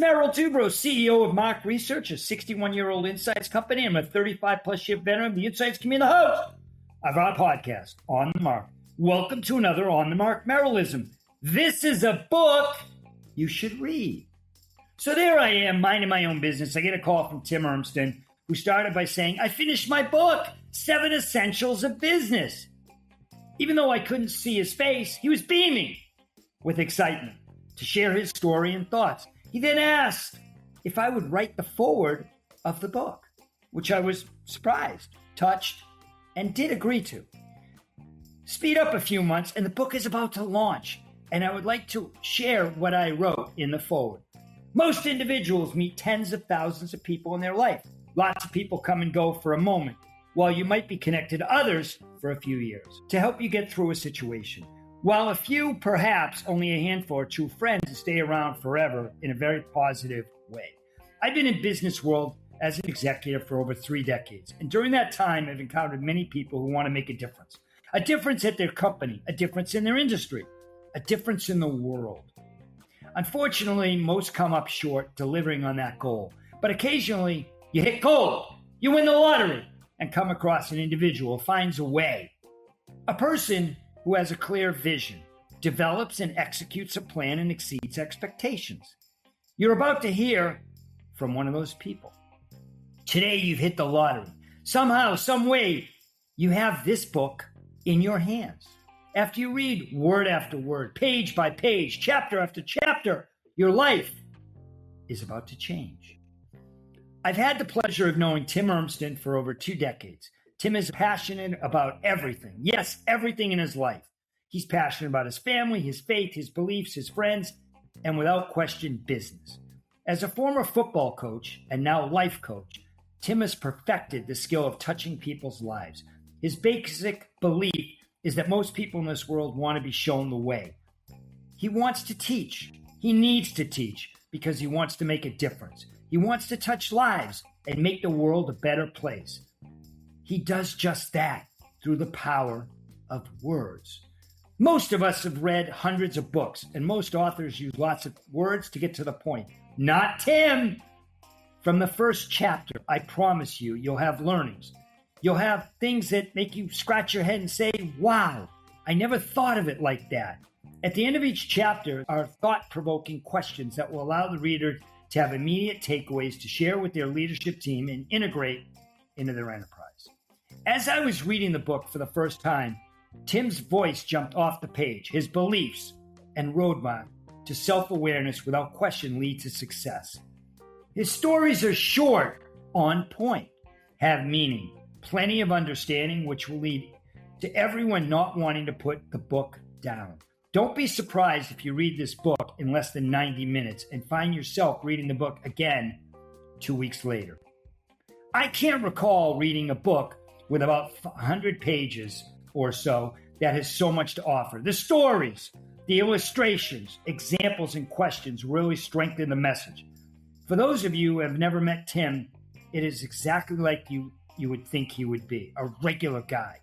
Merrill, CEO of Mark Research, a 61-year-old insights company. I'm a 35-plus year veteran of the insights community, the host of our podcast, On the Mark. Welcome to another On the Mark Merrillism. This is a book you should read. So there I am, minding my own business. I get a call from Tim Urmston, who started by saying, I finished my book, 7 Essentials of Business. Even though I couldn't see his face, he was beaming with excitement to share his story and thoughts. He then asked if I would write the foreword of the book, which I was surprised, touched, and did agree to. Speed up a few months, and the book is about to launch, and I would like to share what I wrote in the foreword. Most individuals meet tens of thousands of people in their life. Lots of people come and go for a moment, while you might be connected to others for a few years to help you get through a situation. While a few, perhaps only a handful or true friends, stay around forever in a very positive way. I've been in business world as an executive for over 3 decades. And during that time, I've encountered many people who want to make a difference. A difference at their company, a difference in their industry, a difference in the world. Unfortunately, most come up short delivering on that goal. But occasionally, you hit gold, you win the lottery, and come across an individual who finds a way. A person who has a clear vision, develops and executes a plan and exceeds expectations. You're about to hear from one of those people. Today you've hit the lottery. Somehow, some way, you have this book in your hands. After you read word after word, page by page, chapter after chapter, your life is about to change. I've had the pleasure of knowing Tim Urmston for over 2 decades. Tim is passionate about everything. Yes, everything in his life. He's passionate about his family, his faith, his beliefs, his friends, and without question, business. As a former football coach and now life coach, Tim has perfected the skill of touching people's lives. His basic belief is that most people in this world want to be shown the way. He wants to teach. He needs to teach because he wants to make a difference. He wants to touch lives and make the world a better place. He does just that through the power of words. Most of us have read hundreds of books, and most authors use lots of words to get to the point. Not Tim! From the first chapter, I promise you, you'll have learnings. You'll have things that make you scratch your head and say, wow, I never thought of it like that. At the end of each chapter are thought-provoking questions that will allow the reader to have immediate takeaways to share with their leadership team and integrate into their enterprise. As I was reading the book for the first time, Tim's voice jumped off the page. His beliefs and roadmap to self-awareness without question lead to success. His stories are short, on point, have meaning, plenty of understanding, which will lead to everyone not wanting to put the book down. Don't be surprised if you read this book in less than 90 minutes and find yourself reading the book again 2 weeks later. I can't recall reading a book with about 100 pages or so that has so much to offer. The stories, the illustrations, examples, and questions really strengthen the message. For those of you who have never met Tim, it is exactly like you would think he would be. A regular guy,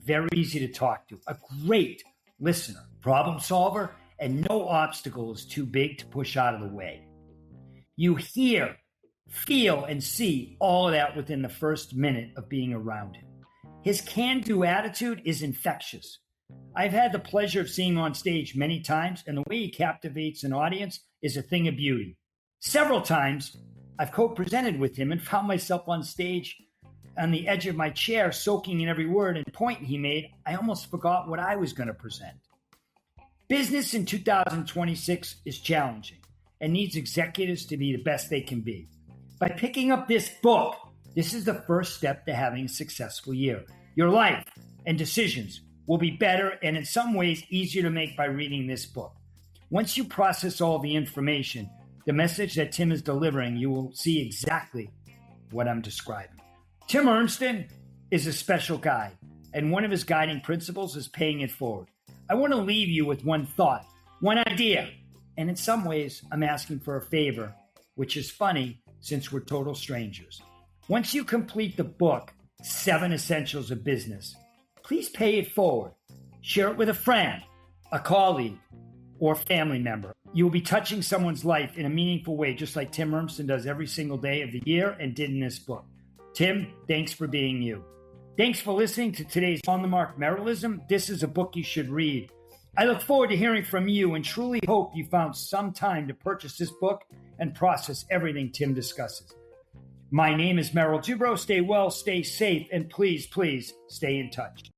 very easy to talk to, a great listener, problem solver, and no obstacle is too big to push out of the way. You hear, feel, and see all of that within the first minute of being around him. His can-do attitude is infectious. I've had the pleasure of seeing him on stage many times, and the way he captivates an audience is a thing of beauty. Several times, I've co-presented with him and found myself on stage on the edge of my chair, soaking in every word and point he made. I almost forgot what I was going to present. Business in 2026 is challenging and needs executives to be the best they can be. By picking up this book, this is the first step to having a successful year. Your life and decisions will be better and in some ways easier to make by reading this book. Once you process all the information, the message that Tim is delivering, you will see exactly what I'm describing. Tim Urmston is a special guy, and one of his guiding principles is paying it forward. I want to leave you with one thought, one idea, and in some ways, I'm asking for a favor, which is funny since we're total strangers. Once you complete the book, 7 Essentials of Business, please pay it forward. Share it with a friend, a colleague, or family member. You will be touching someone's life in a meaningful way, just like Tim Urmston does every single day of the year and did in this book. Tim, thanks for being you. Thanks for listening to today's On the Mark Merrillism. This is a book you should read. I look forward to hearing from you and truly hope you found some time to purchase this book and process everything Tim discusses. My name is Merrill. Stay well, stay safe, and please, please stay in touch.